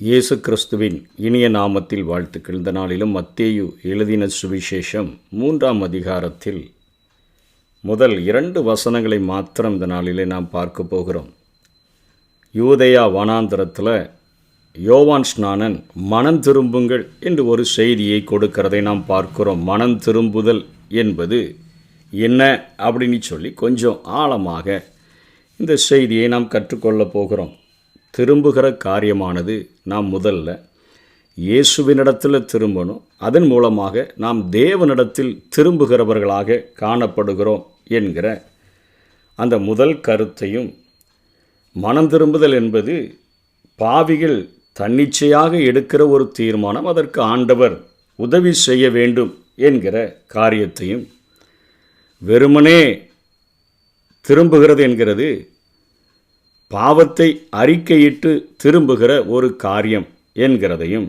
இயேசு கிறிஸ்துவின் இனிய நாமத்தில் வாழ்த்துக்கள். இந்த நாளிலும் மத்தேயு எழுதின சுவிசேஷம் 3ஆம் அதிகாரத்தில் முதல் 2 வசனங்களை மாத்திரம் இந்த நாளிலே நாம் பார்க்க போகிறோம். யூதேயா வனாந்தரத்தில் யோவான் ஸ்நானன் மனம் திரும்புங்கள் என்று ஒரு செய்தியை கொடுக்கிறதை நாம் பார்க்கிறோம். மனம் திரும்புதல் என்பது என்ன அப்படின்னு சொல்லி கொஞ்சம் ஆழமாக இந்த செய்தியை நாம் கற்றுக்கொள்ளப் போகிறோம். திரும்புகிற காரியமானது நாம் முதல்ல இயேசுவினிடத்தில் திரும்பணும். அதன் மூலமாக நாம் தேவனிடத்தில் திரும்புகிறவர்களாக காணப்படுகிறோம் என்கிற அந்த முதல் கருத்தையும், மனம் திரும்புதல் என்பது பாவிகள் தன்னிச்சையாக எடுக்கிற ஒரு தீர்மானம், அதற்கு ஆண்டவர் உதவி செய்ய வேண்டும் என்கிற காரியத்தையும், வெறுமனே திரும்புகிறது என்கிறது பாவத்தை அறிக்கையிட்டு திரும்புகிற ஒரு காரியம் என்கிறதையும்,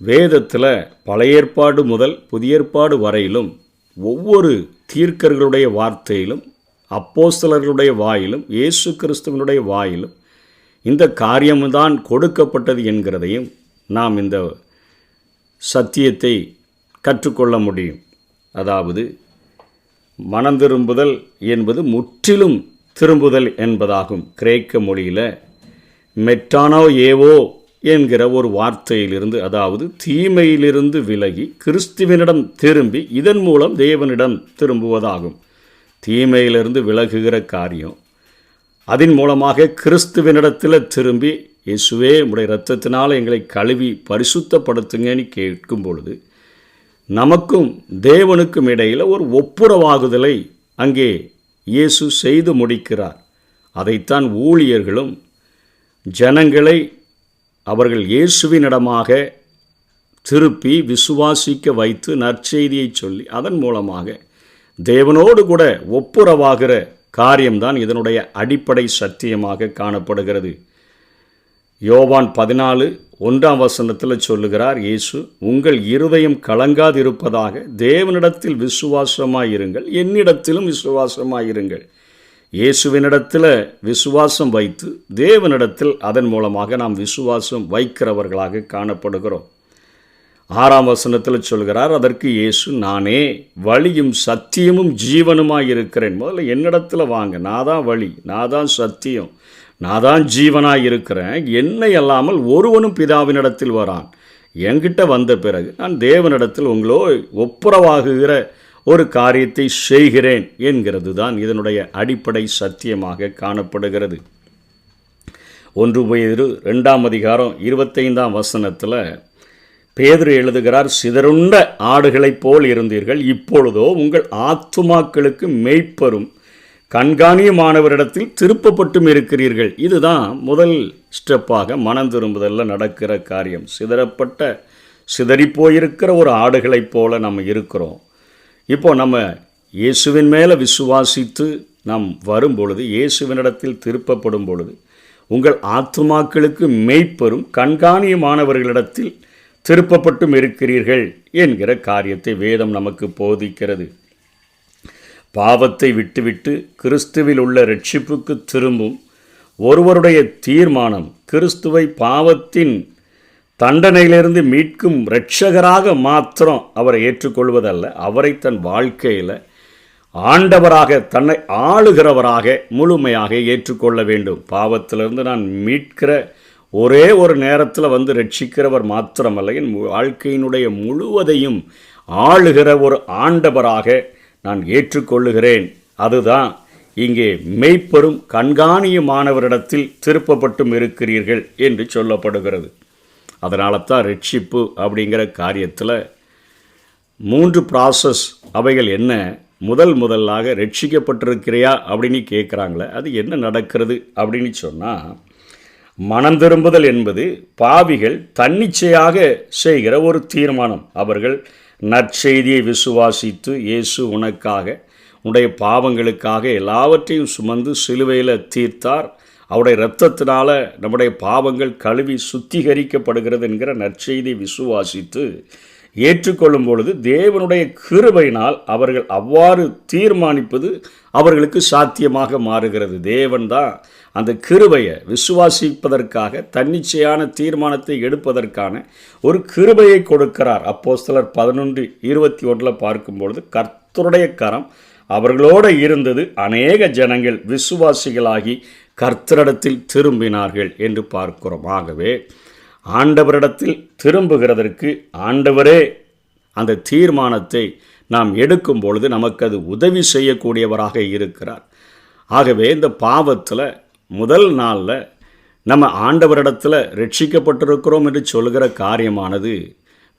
வேதத்தில் பழைய ஏற்பாடு முதல் புதிய ஏற்பாடு வரையிலும் ஒவ்வொரு தீர்க்கர்களுடைய வார்த்தையிலும், அப்போஸ்தலர்களுடைய வாயிலும், இயேசு கிறிஸ்துவனுடைய வாயிலும் இந்த காரியம்தான் கொடுக்கப்பட்டது என்கிறதையும் நாம் இந்த சத்தியத்தை கற்றுக்கொள்ள முடியும். அதாவது மனம் திரும்புதல் என்பது முற்றிலும் திரும்புதல் என்பதாகும். கிரேக்க மொழியில் மெட்டானோ ஏவோ என்கிற ஒரு வார்த்தையிலிருந்து, அதாவது தீமையிலிருந்து விலகி கிறிஸ்துவனிடம் திரும்பி இதன் மூலம் தேவனிடம் திரும்புவதாகும். தீமையிலிருந்து விலகுகிற காரியம், அதன் மூலமாக கிறிஸ்துவனிடத்தில் திரும்பி இயேசுவே உடைய இரத்தத்தினால் எங்களை கழுவி பரிசுத்தப்படுத்துங்கன்னு கேட்கும் பொழுது நமக்கும் தேவனுக்கும் இடையில் ஒரு ஒப்புரவாகுதலை அங்கே இயேசு செய்து முடிக்கிறார். அதைத்தான் ஊழியர்களும் ஜனங்களை அவர்கள் இயேசுவினிடமாக திருப்பி விசுவாசிக்க வைத்து நற்செய்தியை சொல்லி அதன் மூலமாக தேவனோடு கூட ஒப்புரவாகிற காரியம்தான் இதனுடைய அடிப்படை சத்தியமாக காணப்படுகிறது. யோவான் 14:1 சொல்லுகிறார் இயேசு, உங்கள் இருதயம் கலங்காதிருப்பதாக தேவனிடத்தில் விசுவாசமாயிருங்கள், என்னிடத்திலும் விசுவாசமாயிருங்கள். இயேசுவினிடத்தில் விசுவாசம் வைத்து தேவனிடத்தில் அதன் மூலமாக நாம் விசுவாசம் வைக்கிறவர்களாக காணப்படுகிறோம். 6 சொல்கிறார், அதற்கு இயேசு, நானே வழியும் சத்தியமும் ஜீவனுமாயிருக்கிறேன். முதல்ல என்னிடத்தில் வாங்க, நான் தான் வழி, நான் தான் சத்தியம், நான் தான் ஜீவனாக இருக்கிறேன். என்னை அல்லாமல் ஒருவனும் பிதாவினிடத்தில் வரான். என்கிட்ட வந்த பிறகு நான் தேவனிடத்தில் உங்களோ ஒப்புரவாகுகிற ஒரு காரியத்தை செய்கிறேன் என்கிறது தான் இதனுடைய அடிப்படை சத்தியமாக காணப்படுகிறது. 1 பேதுரு 2ஆம் அதிகாரம் 25 பேதுரு எழுதுகிறார், சிதறுண்ட ஆடுகளைப் போல் இருந்தீர்கள், இப்பொழுதோ உங்கள் ஆத்துமாக்களுக்கு மேய்ப்பரும் கண்காணியமானவரிடத்தில் திருப்பப்பட்டும் இருக்கிறீர்கள். இதுதான் முதல் ஸ்டெப்பாக மனம் திரும்புதலில் நடக்கிற காரியம். சிதறிப்போயிருக்கிற ஒரு ஆடுகளைப் போல நம்ம இருக்கிறோம். இப்போ நம்ம இயேசுவின் மேலே விசுவாசித்து நாம் வரும் பொழுது, இயேசுவினிடத்தில் திருப்பப்படும் பொழுது, உங்கள் ஆத்துமாக்களுக்கு மேய்ப்பரும் கண்காணியமானவர்களிடத்தில் திருப்பப்பட்டும் இருக்கிறீர்கள் என்கிற காரியத்தை வேதம் நமக்கு போதிக்கிறது. பாவத்தை விட்டுவிட்டு கிறிஸ்துவில் உள்ள இரட்சிப்புக்கு திரும்பும் ஒருவருடைய தீர்மானம் கிறிஸ்துவை பாவத்தின் தண்டனையிலிருந்து மீட்கும் இரட்சகராக மாத்திரம் அவரை ஏற்றுக்கொள்வதல்ல, அவரை தன் வாழ்க்கையில் ஆண்டவராக, தன்னை ஆளுகிறவராக முழுமையாக ஏற்றுக்கொள்ள வேண்டும். பாவத்திலிருந்து நான் மீட்கிற ஒரே ஒரு நேரத்தில் வந்து ரட்சிக்கிறவர் மாத்திரமல்ல, என் வாழ்க்கையினுடைய முழுவதையும் ஆளுகிற ஒரு ஆண்டவராக நான் ஏற்றுக்கொள்ளுகிறேன். அதுதான் இங்கே மெய்ப்பெரும் கண்காணியமானவரிடத்தில் திருப்பப்பட்டும் இருக்கிறீர்கள் என்று சொல்லப்படுகிறது. அதனால தான் ரட்சிப்பு அப்படிங்கிற காரியத்தில் 3 ப்ராசஸ். அவைகள் என்ன? முதலாக ரட்சிக்கப்பட்டிருக்கிறையா அப்படின்னு கேட்குறாங்களே, அது என்ன நடக்கிறது அப்படின்னு சொன்னால், மனம் திரும்புதல் என்பது பாவிகள் தன்னிச்சையாக செய்கிற ஒரு தீர்மானம். அவர்கள் நற்செய்தியை விசுவாசித்து, இயேசு உனக்காக, உன்னுடைய பாவங்களுக்காக எல்லாவற்றையும் சுமந்து சிலுவையில் தீர்த்தார், அவருடைய இரத்தத்தினால் நம்முடைய பாவங்கள் கழுவி சுத்திகரிக்கப்படுகிறது என்கிற நற்செய்தியை விசுவாசித்து ஏற்றுக்கொள்ளும் பொழுது தேவனுடைய கிருபையினால் அவர்கள் அவ்வாறு தீர்மானிப்பது அவர்களுக்கு சாத்தியமாக மாறுகிறது. தேவன் தான் அந்த கிருபையை விசுவாசிப்பதற்காக தன்னிச்சையான தீர்மானத்தை எடுப்பதற்கான ஒரு கிருபையை கொடுக்கிறார். அப்போஸ்தலர் 11:21 பார்க்கும்பொழுது கர்த்தருடைய கரம் அவர்களோடு இருந்தது, அநேக ஜனங்கள் விசுவாசிகளாகி கர்த்தரிடத்தில் திரும்பினார்கள் என்று பார்க்கிறோம். ஆகவே ஆண்டவரிடத்தில் திரும்புகிறதற்கு ஆண்டவரே அந்த தீர்மானத்தை நாம் எடுக்கும் பொழுது நமக்கு அது உதவி செய்யக்கூடியவராக இருக்கிறார். ஆகவே இந்த பாவத்தில் முதல் நாளில் நம்ம ஆண்டவரிடத்தில் ரட்சிக்கப்பட்டிருக்கிறோம் என்று சொல்கிற காரியமானது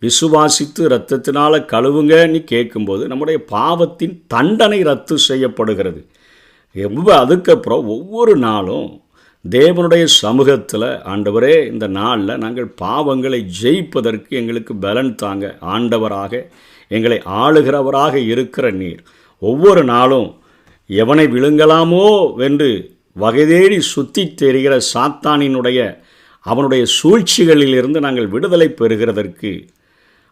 விசுவாசித்து இரத்தத்தினால் கழுவுங்கன்னு கேட்கும்போது நம்முடைய பாவத்தின் தண்டனை ரத்து செய்யப்படுகிறது. அதுக்கப்புறம் ஒவ்வொரு நாளும் தேவனுடைய சமூகத்தில் ஆண்டவரே இந்த நாளில் நாங்கள் பாவங்களை ஜெயிப்பதற்கு எங்களுக்கு பலன் தாங்க, ஆண்டவராக எங்களை ஆளுகிறவராக இருக்கிற நீர் ஒவ்வொரு நாளும் எவனை விழுங்கலாமோ வென்று வகை தேடி சுற்றி தெரிகிற சாத்தானினுடைய அவனுடைய சூழ்ச்சிகளிலிருந்து நாங்கள் விடுதலை பெறுகிறதற்கு,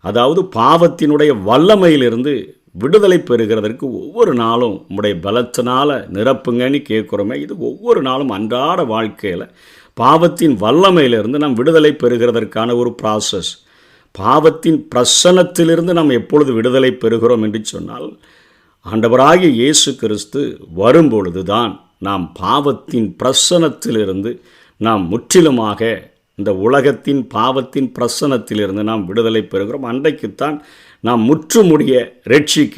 அதாவது பாவத்தினுடைய வல்லமையிலிருந்து விடுதலை பெறுகிறதற்கு ஒவ்வொரு நாளும் உம்முடைய பலத்தினால் நிரப்புங்கன்னு கேட்குறோமே. இது ஒவ்வொரு நாளும் அன்றாட வாழ்க்கையில் பாவத்தின் வல்லமையிலிருந்து நாம் விடுதலை பெறுகிறதற்கான ஒரு ப்ராசஸ். பாவத்தின் பிரசன்னத்திலிருந்து நாம் எப்பொழுது விடுதலை பெறுகிறோம் என்று சொன்னால், ஆண்டவராகிய இயேசு கிறிஸ்து வரும்பொழுது தான் நாம் பாவத்தின் பிரசன்னத்திலிருந்து நாம் முற்றிலுமாக இந்த உலகத்தின் பாவத்தின் பிரசன்னத்திலிருந்து நாம் விடுதலை பெறுகிறோம். அன்றைக்குத்தான் நாம் முற்றுமுடிய ரட்சிக்க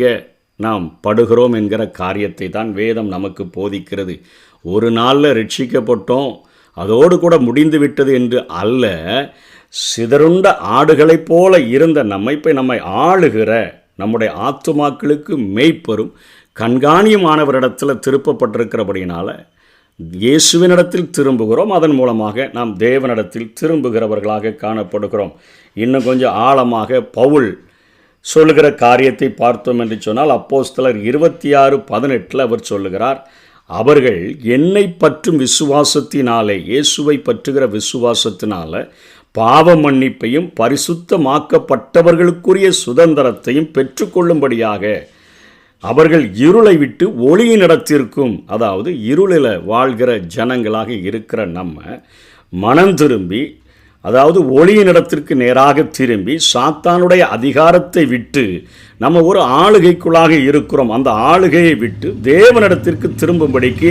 நாம் படுகிறோம் என்கிற காரியத்தை தான் வேதம் நமக்கு போதிக்கிறது. ஒரு நாளில் ரட்சிக்கப்பட்டோம், அதோடு கூட முடிந்து விட்டது என்று அல்ல. சிதறுண்ட ஆடுகளைப் போல இருந்த நம்மை ஆளுகிற நம்முடைய ஆத்துமாக்களுக்கு மெய்ப்பெரும் கண்காணியமானவரிடத்தில் திருப்பப்பட்டிருக்கிறபடியினால் இயேசுவினிடத்தில் திரும்புகிறோம். அதன் மூலமாக நாம் தேவனிடத்தில் திரும்புகிறவர்களாக காணப்படுகிறோம். இன்னும் கொஞ்சம் ஆழமாக பவுல் சொல்லுகிற காரியத்தை பார்த்தோம் என்று சொன்னால், அப்போஸ்தலர் 26:18 அவர் சொல்லுகிறார், அவர்கள் என்னை பற்றும் விசுவாசத்தினாலே, இயேசுவை பற்றுகிற விசுவாசத்தினால பாவ மன்னிப்பையும் பரிசுத்தமாக்கப்பட்டவர்களுக்குரிய சுதந்திரத்தையும் பெற்றுக்கொள்ளும்படியாக அவர்கள் இருளை விட்டு ஒளியினிடத்திற்கும், அதாவது இருளில் வாழ்கிற ஜனங்களாக இருக்கிற நம்ம மனம் திரும்பி, அதாவது ஒளியினிடத்திற்கு நேராக திரும்பி சாத்தானுடைய அதிகாரத்தை விட்டு நம்ம ஒரு ஆளுகைக்குள்ளாக இருக்கிறோம். அந்த ஆளுகையை விட்டு தேவனிடத்திற்கு திரும்பும்படிக்கு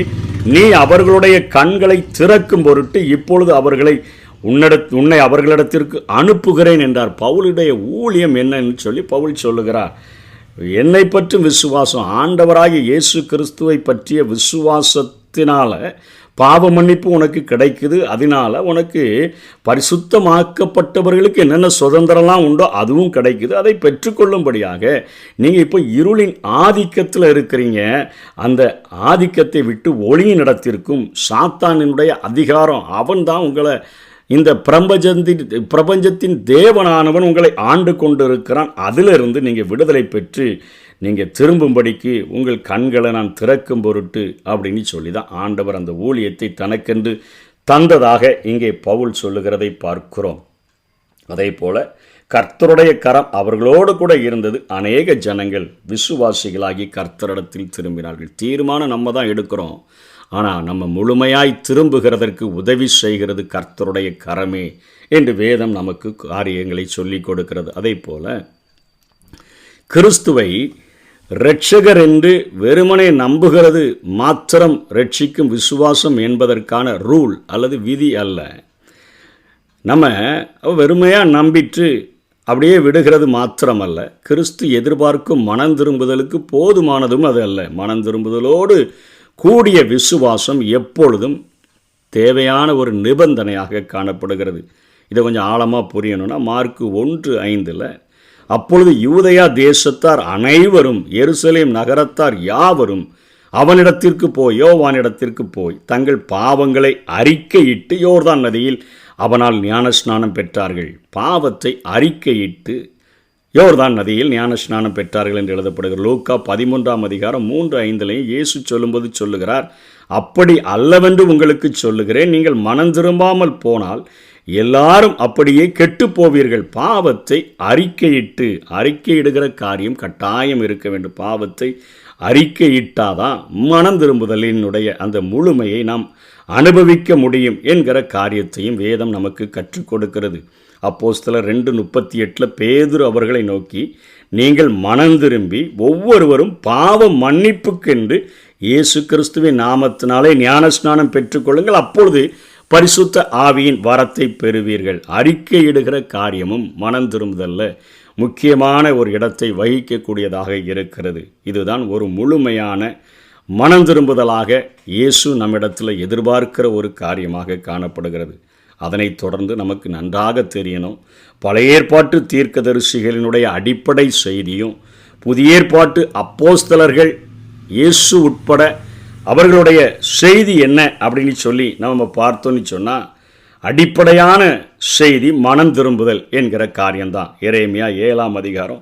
நீ அவர்களுடைய கண்களை திறக்கும் பொருட்டு இப்பொழுது அவர்களை உன்னை அவர்களிடத்திற்கு அனுப்புகிறேன் என்றார். பவுலுடைய ஊழியம் என்னன்னு சொல்லி பவுல் சொல்லுகிறார். என்னை பற்றும் விசுவாசம், ஆண்டவராகிய இயேசு கிறிஸ்துவை பற்றிய விசுவாசத்தினால பாவ மன்னிப்பு உனக்கு கிடைக்குது. அதனால் உனக்கு பரிசுத்தமாக்கப்பட்டவர்களுக்கு என்னென்ன சுதந்திரம்லாம் உண்டோ அதுவும் கிடைக்குது. அதை பெற்றுக்கொள்ளும்படியாக நீங்கள் இப்போ இருளின் ஆதிக்கத்தில் இருக்கிறீங்க. அந்த ஆதிக்கத்தை விட்டு ஒளியின் இடத்திற்கும், சாத்தானினுடைய அதிகாரம் அவன் தான் உங்களை, இந்த பிரபஞ்சத்தின் தேவனானவன் உங்களை ஆண்டு கொண்டு இருக்கிறான். அதிலிருந்து நீங்கள் விடுதலை பெற்று நீங்கள் திரும்பும்படிக்கு உங்கள் கண்களை நான் திறக்கும் பொருட்டு அப்படின்னு சொல்லி தான் ஆண்டவர் அந்த ஊழியத்தை தனக்கென்று தந்ததாக இங்கே பவுல் சொல்லுகிறதை பார்க்கிறோம். அதே போல் கர்த்தருடைய கரம் அவர்களோடு கூட இருந்தது, அநேக ஜனங்கள் விசுவாசிகளாகி கர்த்தரிடத்தில் திரும்பினார்கள். தீர்மானம் நம்ம தான் எடுக்கிறோம், ஆனால் நம்ம முழுமையாய் திரும்புகிறதற்கு உதவி செய்கிறது கர்த்தருடைய கரமே என்று வேதம் நமக்கு காரியங்களை சொல்லிக் கொடுக்கிறது. அதே போல் கிறிஸ்துவை இரட்சகர் என்று வெறுமனே நம்புகிறது மாத்திரம் ரட்சிக்கும் விசுவாசம் என்பதற்கான ரூல் அல்லது விதி அல்ல. நம்ம வெறுமையாக நம்பிட்டு அப்படியே விடுகிறது மாத்திரமல்ல, கிறிஸ்து எதிர்பார்க்கும் மனம் திரும்புதலுக்கு போதுமானதும் அது அல்ல. மனம் திரும்புதலோடு கூடிய விசுவாசம் எப்பொழுதும் தேவையான ஒரு நிபந்தனையாக காணப்படுகிறது. இதை கொஞ்சம் ஆழமாக புரியணும்னா, மார்க்கு 1:5 அப்பொழுது யூதேயா தேசத்தார் அனைவரும் எருசலேம் நகரத்தார் யாவரும் அவனிடத்திற்கு போய், யோவானிடத்திற்கு போய் தங்கள் பாவங்களை அறிக்கையிட்டு யோர்தான் நதியில் அவனால் ஞானஸ்நானம் பெற்றார்கள். பாவத்தை அறிக்கையிட்டு யோர்தான் நதியில் ஞானஸ்நானம் பெற்றார்கள் என்று எழுதப்படுகிறது. லூக்கா 13:3-5 இயேசு சொல்லும்போது சொல்லுகிறார், அப்படி அல்லவென்று உங்களுக்கு சொல்லுகிறேன், நீங்கள் மனம் திரும்பாமல் போனால் எல்லாரும் அப்படியே கெட்டு போவீர்கள். பாவத்தை அறிக்கையிடுகிற காரியம் கட்டாயம் இருக்க வேண்டும். பாவத்தை அறிக்கையிட்டாதான் மனம் திரும்புதலினுடைய அந்த முழுமையை நாம் அனுபவிக்க முடியும் என்கிற காரியத்தையும் வேதம் நமக்கு கற்றுக் கொடுக்கிறது. அப்போஸ்தலர் 2:38 பேதுரு அவர்களை நோக்கி, நீங்கள் மனம் திரும்பி ஒவ்வொருவரும் பாவ மன்னிப்புக்கென்று இயேசு கிறிஸ்துவின் நாமத்தினாலே ஞானஸ்நானம் பெற்றுக்கொள்ளுங்கள், அப்பொழுது பரிசுத்த ஆவியின் வரத்தை பெறுவீர்கள். அறிக்கையிடுகிற காரியமும் மனம் திரும்புதல்ல முக்கியமான ஒரு இடத்தை வகிக்கக்கூடியதாக இருக்கிறது. இதுதான் ஒரு முழுமையான மனம் திரும்புதலாக இயேசு நம்மிடத்தில் எதிர்பார்க்கிற ஒரு காரியமாக காணப்படுகிறது. அதனைத் தொடர்ந்து நமக்கு நன்றாக தெரியணும், பழைய ஏற்பாட்டு தீர்க்கதரிசிகளினுடைய அடிப்படை செய்தியும் புதிய ஏற்பாட்டு அப்போஸ்தலர்கள் இயேசு உட்பட அவர்களுடைய செய்தி என்ன அப்படின்னு சொல்லி நம்ம பார்த்தோன்னு சொன்னால், அடிப்படையான செய்தி மனம் திரும்புதல் என்கிற காரியம்தான். எரேமியா 7:3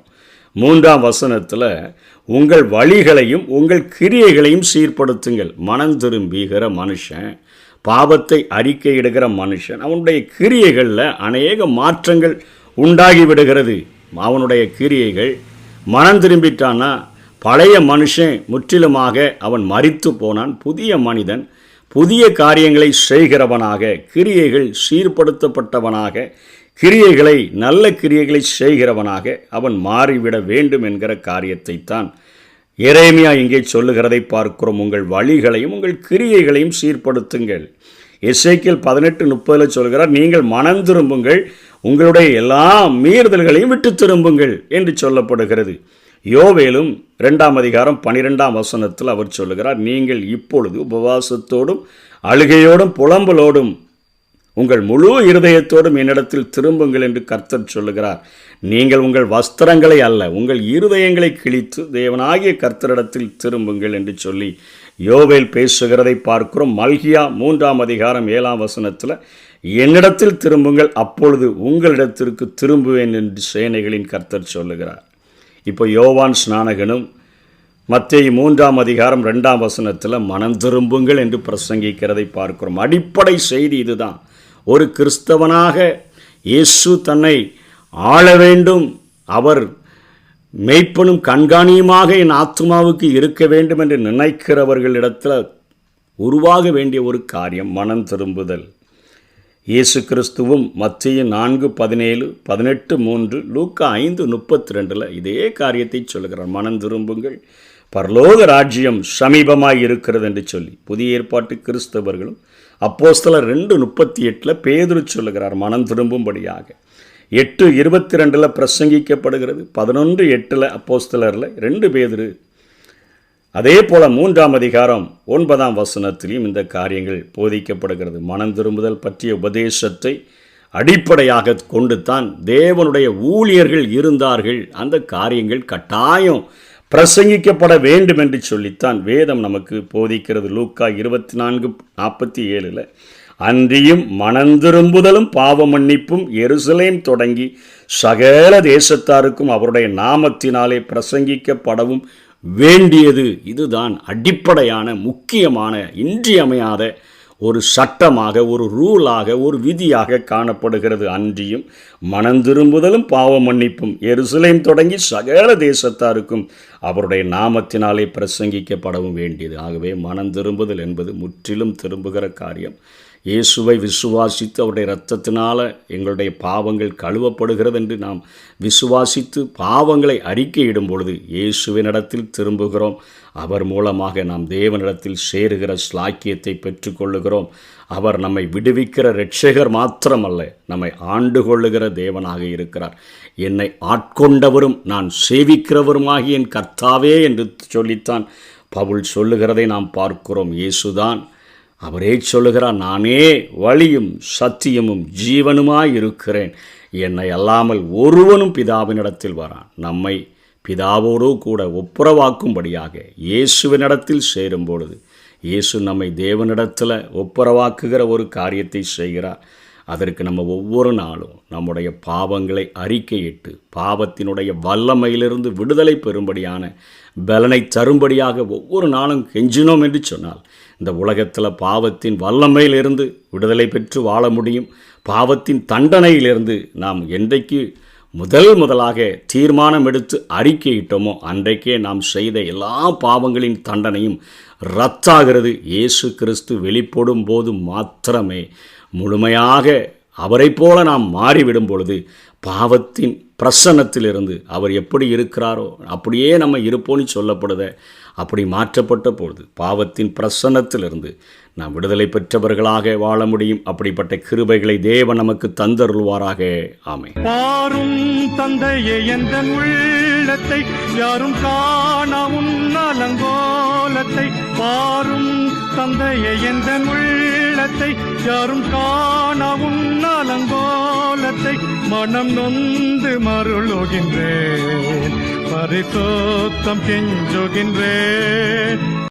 உங்கள் வழிகளையும் உங்கள் கிரியைகளையும் சீர்படுத்துங்கள். மனம் திரும்புகிற மனுஷன், பாவத்தை அறிக்கையிடுகிற மனுஷன், அவனுடைய கிரியைகளில் அநேக மாற்றங்கள் உண்டாகிவிடுகிறது. அவனுடைய கிரியைகள் மனம் திரும்பிட்டான்னா பழைய மனுஷன் முற்றிலுமாக அவன் மரித்து போனான். புதிய மனிதன் புதிய காரியங்களை செய்கிறவனாக, கிரியைகள் சீர்படுத்தப்பட்டவனாக, கிரியைகளை நல்ல கிரியைகளை செய்கிறவனாக அவன் மாறிவிட வேண்டும் என்கிற காரியத்தைத்தான் எரேமியா இங்கே சொல்லுகிறதை பார்க்கிறோம். உங்கள் வழிகளையும் உங்கள் கிரியைகளையும் சீர்படுத்துங்கள். எசேக்கியேல் 18:30 சொல்கிறார், நீங்கள் மனம் திரும்புங்கள், உங்களுடைய எல்லா மீறுதல்களையும் விட்டு திரும்புங்கள் என்று சொல்லப்படுகிறது. யோவேலும் 2:12 அவர் சொல்லுகிறார், நீங்கள் இப்பொழுது உபவாசத்தோடும் அழுகையோடும் புலம்பலோடும் உங்கள் முழு இருதயத்தோடும் என்னிடத்தில் திரும்புங்கள் என்று கர்த்தர் சொல்லுகிறார். நீங்கள் உங்கள் வஸ்திரங்களை அல்ல, உங்கள் இருதயங்களை கிழித்து தேவனாகிய கர்த்தரிடத்தில் திரும்புங்கள் என்று சொல்லி யோவேல் பேசுகிறதை பார்க்கிறோம். மல்கியா 3:7 என்னிடத்தில் திரும்புங்கள், அப்பொழுது உங்களிடத்திற்கு திரும்புவேன் என்று சேனைகளின் கர்த்தர் சொல்லுகிறார். இப்போ யோவான் ஸ்நானகனும் மத்தேயு 3:2 மனம் திரும்புங்கள் என்று பிரசங்கிக்கிறதை பார்க்கிறோம். அடிப்படை செய்தி இதுதான். ஒரு கிறிஸ்தவனாக இயேசு தன்னை ஆள வேண்டும், அவர் மெய்ப்பனும் கண்காணியுமாக என் ஆத்துமாவுக்கு இருக்க வேண்டும் என்று நினைக்கிறவர்களிடத்தில் உருவாக வேண்டிய ஒரு காரியம் மனம் திரும்புதல். இயேசு கிறிஸ்துவும் மத்தேயு 4:17, 18:3, லூக்கா 5:32 இதே காரியத்தை சொல்கிறார். மனம் திரும்புங்கள், பரலோக ராஜ்யம் சமீபமாய் இருக்கிறது என்று சொல்லி புதிய ஏற்பாட்டு கிறிஸ்தவர்களும் அப்போஸ்தலர் 2:38 பேதுரு சொல்லுகிறார் மனம் திரும்பும்படியாக. 8:22 பிரசங்கிக்கப்படுகிறது. 11:8 அப்போஸ்தலரில் 2 பேதுரு. அதே போல 3:9 இந்த காரியங்கள் போதிக்கப்படுகிறது. மனம் திரும்புதல் பற்றிய உபதேசத்தை அடிப்படையாக கொண்டு தான் தேவனுடைய ஊழியர்கள் இருந்தார்கள். அந்த காரியங்கள் கட்டாயம் பிரசங்கிக்கப்பட வேண்டும் என்று சொல்லித்தான் வேதம் நமக்கு போதிக்கிறது. லூக்கா 24:47 அன்றியும் மனந்திரும்புதலும் பாவ மன்னிப்பும் எருசலேம் தொடங்கி சகல தேசத்தாருக்கும் அவருடைய நாமத்தினாலே பிரசங்கிக்கப்படவும் வேண்டியது. இதுதான் அடிப்படையான முக்கியமான இன்றியமையாத ஒரு சட்டமாக, ஒரு ரூலாக, ஒரு விதியாக காணப்படுகிறது. அன்றியும் மனந்திரும்புதலும் பாவ மன்னிப்பும் எருசலேம் தொடங்கி சகல தேசத்தாருக்கும் அவருடைய நாமத்தினாலே பிரசங்கிக்கப்படவும் வேண்டியது. ஆகவே மனந்திரும்புதல் என்பது முற்றிலும் திரும்புகிற காரியம். இயேசுவை விசுவாசித்து அவருடைய இரத்தத்தினால் எங்களுடைய பாவங்கள் கழுவப்படுகிறது என்று நாம் விசுவாசித்து பாவங்களை அறிக்கையிடும் பொழுது இயேசுவினிடத்தில் திரும்புகிறோம். அவர் மூலமாக நாம் தேவனிடத்தில் சேருகிற ஸ்லாக்கியத்தை பெற்றுக்கொள்ளுகிறோம். அவர் நம்மை விடுவிக்கிற இரட்சகர் மாத்திரமல்ல, நம்மை ஆண்டு கொள்ளுகிற தேவனாக இருக்கிறார். என்னை ஆட்கொண்டவரும் நான் சேவிக்கிறவருமாகி என் கர்த்தாவே என்று சொல்லித்தான் பவுல் சொல்லுகிறதை நாம் பார்க்கிறோம். இயேசுதான் அவரே சொல்லுகிறார், நானே வழியும் சத்தியமும் ஜீவனுமாய் இருக்கிறேன், என்னை அல்லாமல் ஒருவனும் பிதாவினிடத்தில் வரான். நம்மை பிதாவோடு கூட ஒப்புரவாக்கும்படியாக இயேசுவினிடத்தில் சேரும் பொழுது இயேசு நம்மை தேவனிடத்தில் ஒப்புரவாக்குகிற ஒரு காரியத்தை செய்கிறார். அதற்கு நம்ம ஒவ்வொரு நாளும் நம்முடைய பாவங்களை அறிக்கையிட்டு பாவத்தினுடைய வல்லமையிலிருந்து விடுதலை பெறும்படியான பலனை தரும்படியாக ஒவ்வொரு நாளும் கெஞ்சினோம் என்று சொன்னால் இந்த உலகத்தில் பாவத்தின் வல்லமையிலிருந்து விடுதலை பெற்று வாழ முடியும். பாவத்தின் தண்டனையிலிருந்து நாம் என்றைக்கு முதலாக தீர்மானம் எடுத்து அறிக்கையிட்டோமோ அன்றைக்கே நாம் செய்த எல்லா பாவங்களின் தண்டனையும் ரத்தாகிறது. இயேசு கிறிஸ்து வெளிப்படும் போது மாத்திரமே முழுமையாக அவரை போல நாம் மாறிவிடும் பொழுது பாவத்தின் பிரசன்னத்திலிருந்து அவர் எப்படி இருக்கிறாரோ அப்படியே நம்ம இருப்போன்னு சொல்லப்படுத அப்படி மாற்றப்பட்ட பொழுது பாவத்தின் பிரசன்னத்திலிருந்து நாம் விடுதலை பெற்றவர்களாக வாழ முடியும். அப்படிப்பட்ட கிருபைகளை தேவன் நமக்கு தந்தருள்வாராக. ஆமென். பாரும் தந்தையே என்ற உள்ளத்தை யாரும் காண உன்னலங்கோலத்தை, பாரும் தந்தையே என்ற உள்ளத்தை யாரும் காண உன்னலங்கோலத்தை, மனம் நொந்து மருளுகின்றேன், பரிசுத்தம் கெஞ்சுகின்றேன்.